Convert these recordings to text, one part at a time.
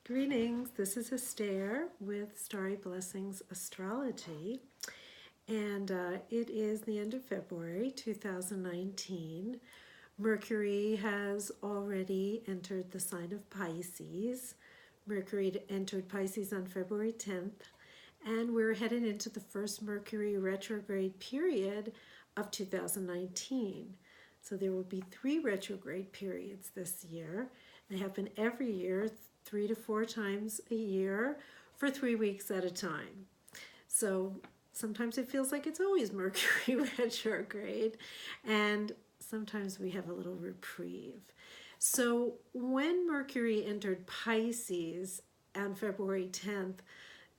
Greetings, this is Estere with Starry Blessings Astrology, and it is the end of February 2019. Mercury has already entered the sign of Pisces. Mercury entered Pisces on February 10th, and we're headed into the first Mercury retrograde period of 2019. So there will be 3 retrograde periods this year. They happen every year, 3 to 4 times a year for 3 weeks at a time. So sometimes it feels like it's always Mercury retrograde, and sometimes we have a little reprieve. So when Mercury entered Pisces on February 10th,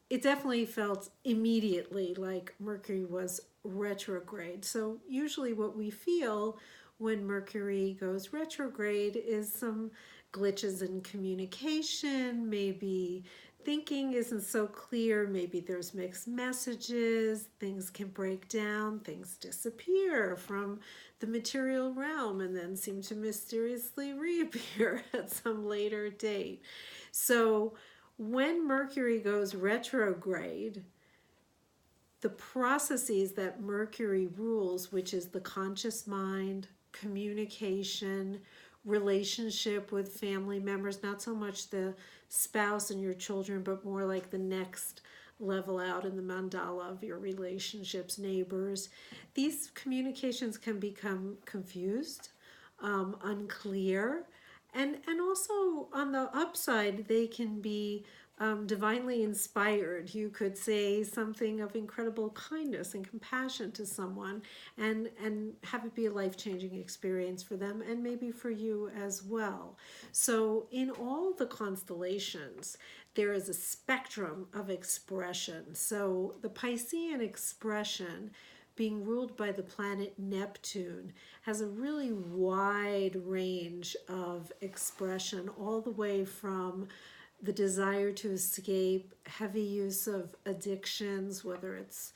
it definitely felt immediately like Mercury was retrograde. So usually what we feel when Mercury goes retrograde is some glitches in communication, maybe thinking isn't so clear, maybe there's mixed messages, things can break down, things disappear from the material realm and then seem to mysteriously reappear at some later date. So when Mercury goes retrograde, the processes that Mercury rules, which is the conscious mind, communication, relationship with family members, not so much the spouse and your children, but more like the next level out in the mandala of your relationships, neighbors. These communications can become confused, unclear, and also on the upside, they can be divinely inspired. You could say something of incredible kindness and compassion to someone and have it be a life-changing experience for them and maybe for you as well. So in all the constellations, there is a spectrum of expression. So the Piscean expression, being ruled by the planet Neptune, has a really wide range of expression, all the way from the desire to escape, heavy use of addictions, whether it's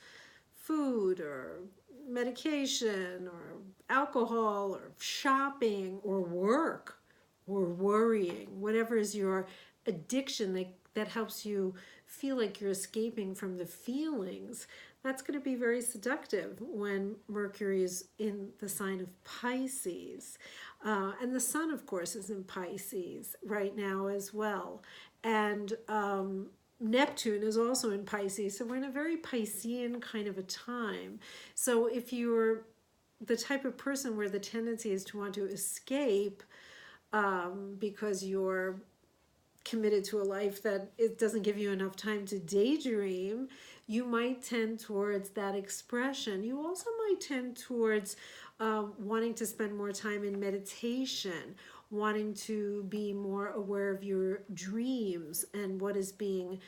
food or medication or alcohol or shopping or work or worrying, whatever is your addiction that helps you feel like you're escaping from the feelings. That's going to be very seductive when Mercury is in the sign of Pisces. And the sun, of course, is in Pisces right now as well. And Neptune is also in Pisces. So we're in a very Piscean kind of a time. So if you're the type of person where the tendency is to want to escape because you're committed to a life that it doesn't give you enough time to daydream, you might tend towards that expression. You also might tend towards wanting to spend more time in meditation, wanting to be more aware of your dreams and what is being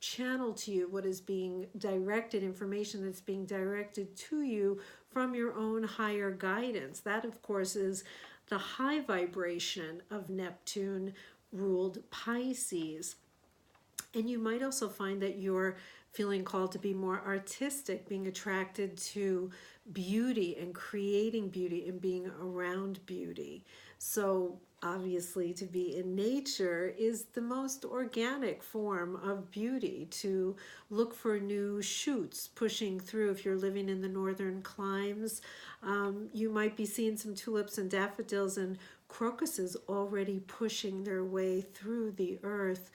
channeled to you, what is being directed, information that's being directed to you from your own higher guidance. That, of course, is the high vibration of Neptune-ruled Pisces. And you might also find that you're feeling called to be more artistic, being attracted to beauty and creating beauty and being around beauty. So obviously to be in nature is the most organic form of beauty, to look for new shoots pushing through. If you're living in the northern climes, you might be seeing some tulips and daffodils and crocuses already pushing their way through the earth.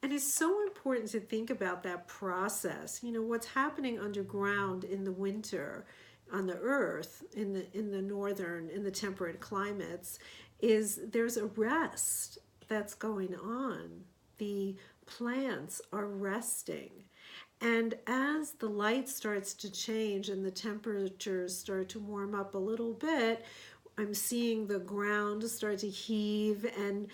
And it's so important to think about that process. You know, what's happening underground in the winter on the earth, in the northern, in the temperate climates, is there's a rest that's going on. The plants are resting. And as the light starts to change and the temperatures start to warm up a little bit, I'm seeing the ground start to heave and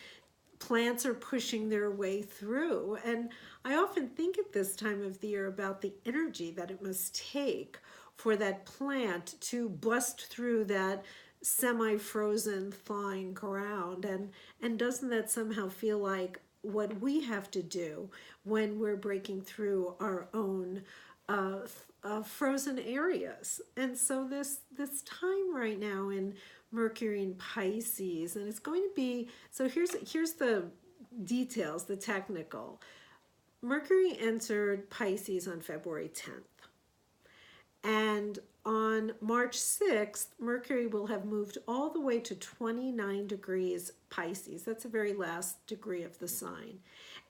plants are pushing their way through. And I often think at this time of the year about the energy that it must take for that plant to bust through that semi-frozen thawing ground. And doesn't that somehow feel like what we have to do when we're breaking through our own frozen areas? And so this time right now in Mercury in Pisces, and it's going to be, so here's the details, the technical. Mercury entered Pisces on February 10th. And on March 6th, Mercury will have moved all the way to 29 degrees Pisces. That's the very last degree of the sign.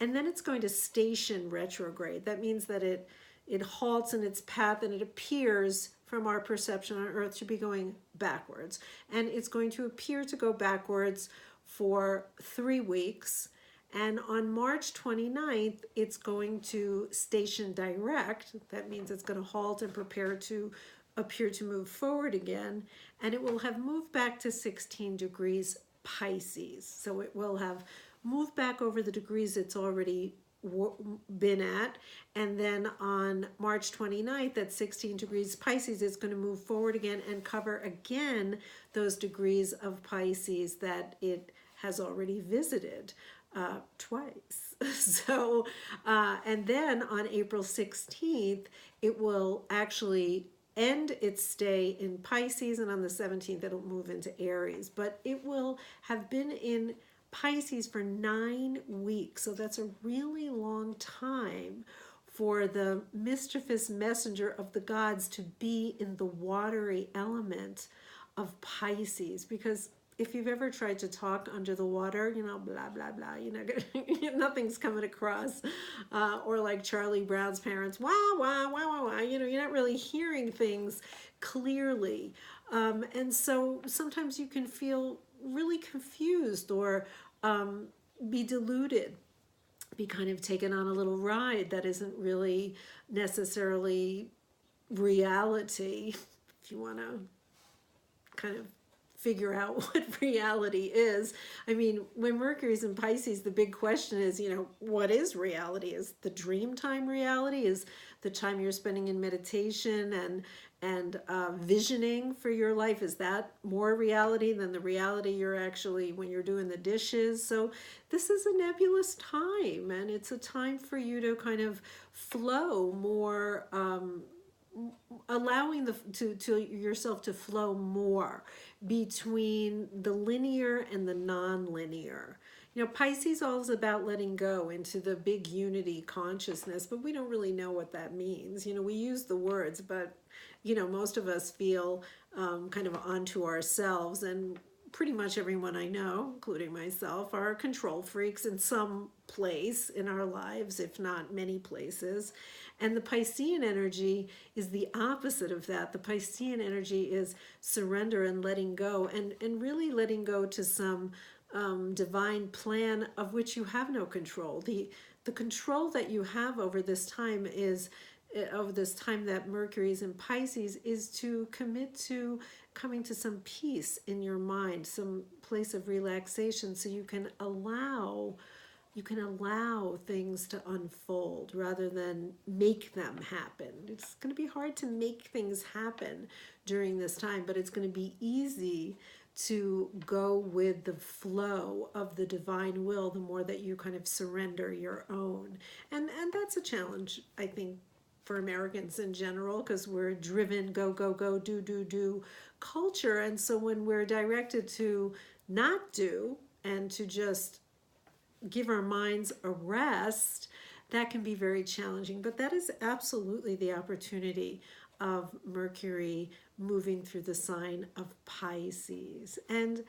And then it's going to station retrograde. That means that it halts in its path and it appears from our perception on Earth to be going backwards. And it's going to appear to go backwards for 3 weeks. And on March 29th, it's going to station direct. That means it's going to halt and prepare to appear to move forward again. And it will have moved back to 16 degrees Pisces. So it will have moved back over the degrees it's already been at. And then on March 29th at 16 degrees Pisces, it's going to move forward again and cover again those degrees of Pisces that it has already visited twice. So, and then on April 16th, it will actually end its stay in Pisces, and on the 17th, it'll move into Aries. But it will have been in Pisces for 9 weeks. So that's a really long time for the mischievous messenger of the gods to be in the watery element of Pisces, because if you've ever tried to talk under the water, you know, blah, blah, blah, you know, nothing's coming across. Or like Charlie Brown's parents, wah, wah, wah, wah, wah, you know, you're not really hearing things clearly. And so sometimes you can feel really confused or be deluded, be kind of taken on a little ride that isn't really necessarily reality, if you want to kind of figure out what reality is. I mean, when Mercury's in Pisces, the big question is, you know, what is reality? Is the dream time reality? Is the time you're spending in meditation and visioning for your life, is that more reality than the reality you're actually when you're doing the dishes? So this is a nebulous time, and it's a time for you to kind of flow more, allowing to yourself to flow more between the linear and the non-linear. You know, Pisces all is about letting go into the big unity consciousness, but we don't really know what that means. You know, we use the words, but, you know, most of us feel kind of onto ourselves, and pretty much everyone I know, including myself, are control freaks in some place in our lives, if not many places. And the Piscean energy is the opposite of that. The Piscean energy is surrender and letting go, and really letting go to some divine plan of which you have no control. The control that you have over this time is, over this time that Mercury is in Pisces, is to commit to coming to some peace in your mind, some place of relaxation, so you can allow things to unfold rather than make them happen. It's going to be hard to make things happen during this time, but it's going to be easy to go with the flow of the divine will the more that you kind of surrender your own. And that's a challenge, I think, for Americans in general, because we're driven, go, go, go, do culture. And so when we're directed to not do and to just give our minds a rest, that can be very challenging. But that is absolutely the opportunity of Mercury moving through the sign of Pisces. And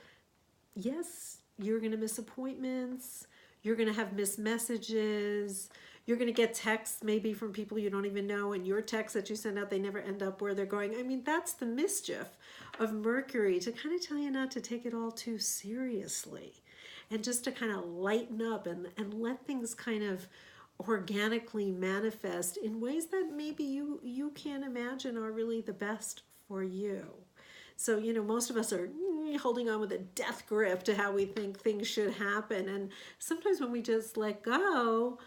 yes, you're going to miss appointments, you're going to have missed messages, you're going to get texts maybe from people you don't even know, and your texts that you send out, they never end up where they're going. I mean, that's the mischief of Mercury, to kind of tell you not to take it all too seriously, and just to kind of lighten up and let things kind of organically manifest in ways that maybe you can't imagine are really the best for you. So, you know, most of us are holding on with a death grip to how we think things should happen. And sometimes when we just let go,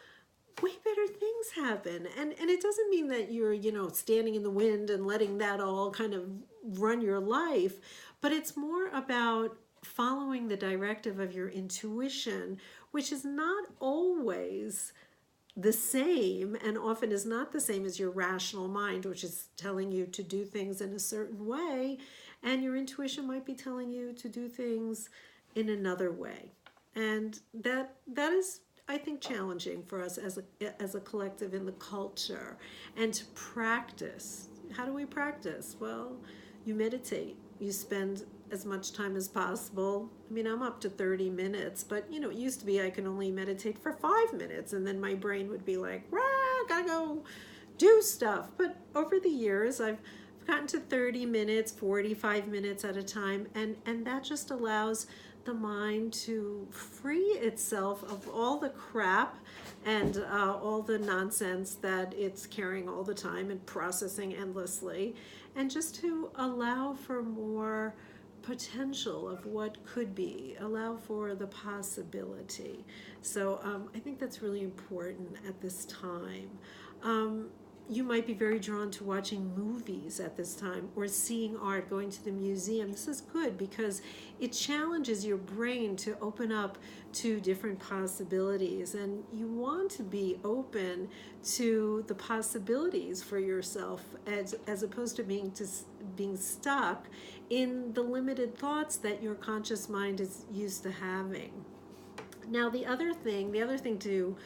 way better things happen. And it doesn't mean that you're, you know, standing in the wind and letting that all kind of run your life, but it's more about following the directive of your intuition, which is not always the same, and often is not the same as your rational mind, which is telling you to do things in a certain way, and your intuition might be telling you to do things in another way. And that is, I think, challenging for us as a collective in the culture. And to practice. How do we practice? Well, you meditate. You spend as much time as possible. I mean, I'm up to 30 minutes, but it used to be I could only meditate for 5 minutes, and then my brain would be like, rah, gotta go do stuff. But over the years, I've gotten to 30 minutes, 45 minutes at a time, and that just allows the mind to free itself of all the crap and all the nonsense that it's carrying all the time and processing endlessly, and just to allow for more potential of what could be, allow for the possibility. So I think that's really important at this time. You might be very drawn to watching movies at this time or seeing art, going to the museum. This is good because it challenges your brain to open up to different possibilities, and you want to be open to the possibilities for yourself as opposed to being stuck in the limited thoughts that your conscious mind is used to having. Now, the other thing to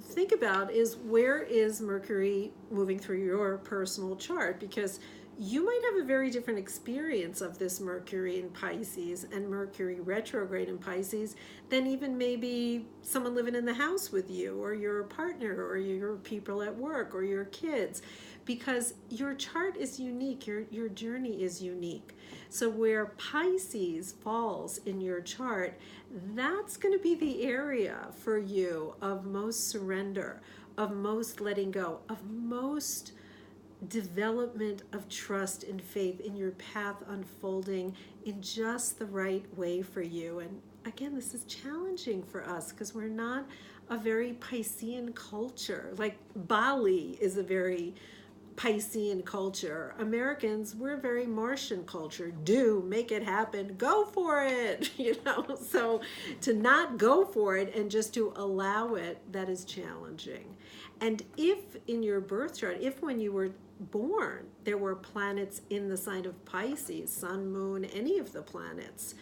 think about is, where is Mercury moving through your personal chart? Because you might have a very different experience of this Mercury in Pisces and Mercury retrograde in Pisces than even maybe someone living in the house with you, or your partner, or your people at work, or your kids, because your chart is unique, your journey is unique. So where Pisces falls in your chart, that's going to be the area for you of most surrender, of most letting go, of most development of trust and faith in your path unfolding in just the right way for you. And again, this is challenging for us because we're not a very Piscean culture. Like Bali is a very Piscean culture. Americans, we're a very Martian culture. Do, make it happen, go for it, So to not go for it and just to allow it, that is challenging. And if in your birth chart, if when you were born, there were planets in the sign of Pisces, sun, moon, any of the planets,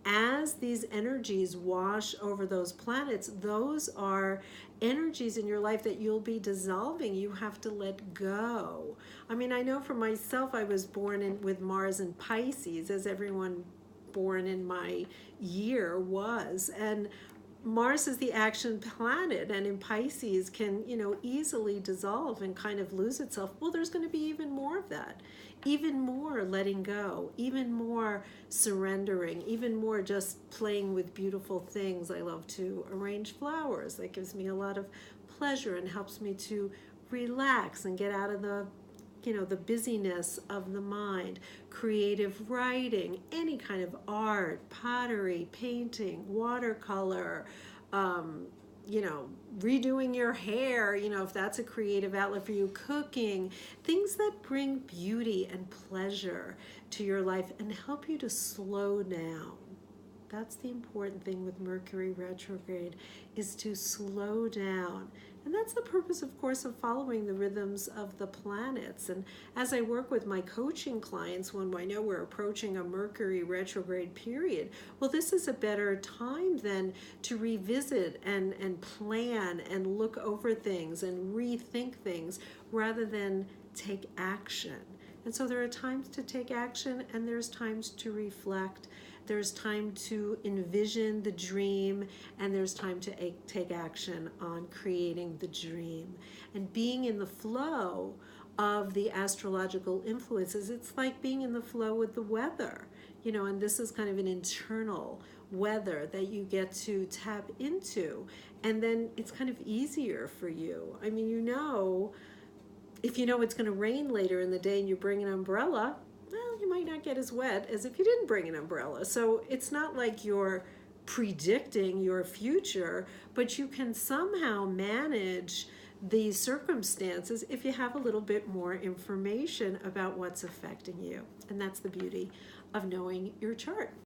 as these energies wash over those planets, those are energies in your life that you'll be dissolving. You have to let go. I mean, I know for myself, I was born with Mars in Pisces, as everyone born in my year was. And Mars is the action planet, and in Pisces can, easily dissolve and kind of lose itself. Well, there's going to be even more of that, even more letting go, even more surrendering, even more just playing with beautiful things. I love to arrange flowers. That gives me a lot of pleasure and helps me to relax and get out of the busyness of the mind. Creative writing, any kind of art, pottery, painting, watercolor, redoing your hair, if that's a creative outlet for you, cooking, things that bring beauty and pleasure to your life and help you to slow down. That's the important thing with Mercury retrograde, is to slow down. And that's the purpose, of course, of following the rhythms of the planets. And as I work with my coaching clients, when I know we're approaching a Mercury retrograde period, well, this is a better time then to revisit and plan and look over things and rethink things rather than take action. And so there are times to take action, and there's times to reflect. There's time to envision the dream, and there's time to take action on creating the dream. And being in the flow of the astrological influences, it's like being in the flow with the weather, and this is kind of an internal weather that you get to tap into. And then it's kind of easier for you. I mean, if it's going to rain later in the day and you bring an umbrella, well, you might not get as wet as if you didn't bring an umbrella. So it's not like you're predicting your future, but you can somehow manage these circumstances if you have a little bit more information about what's affecting you. And that's the beauty of knowing your chart.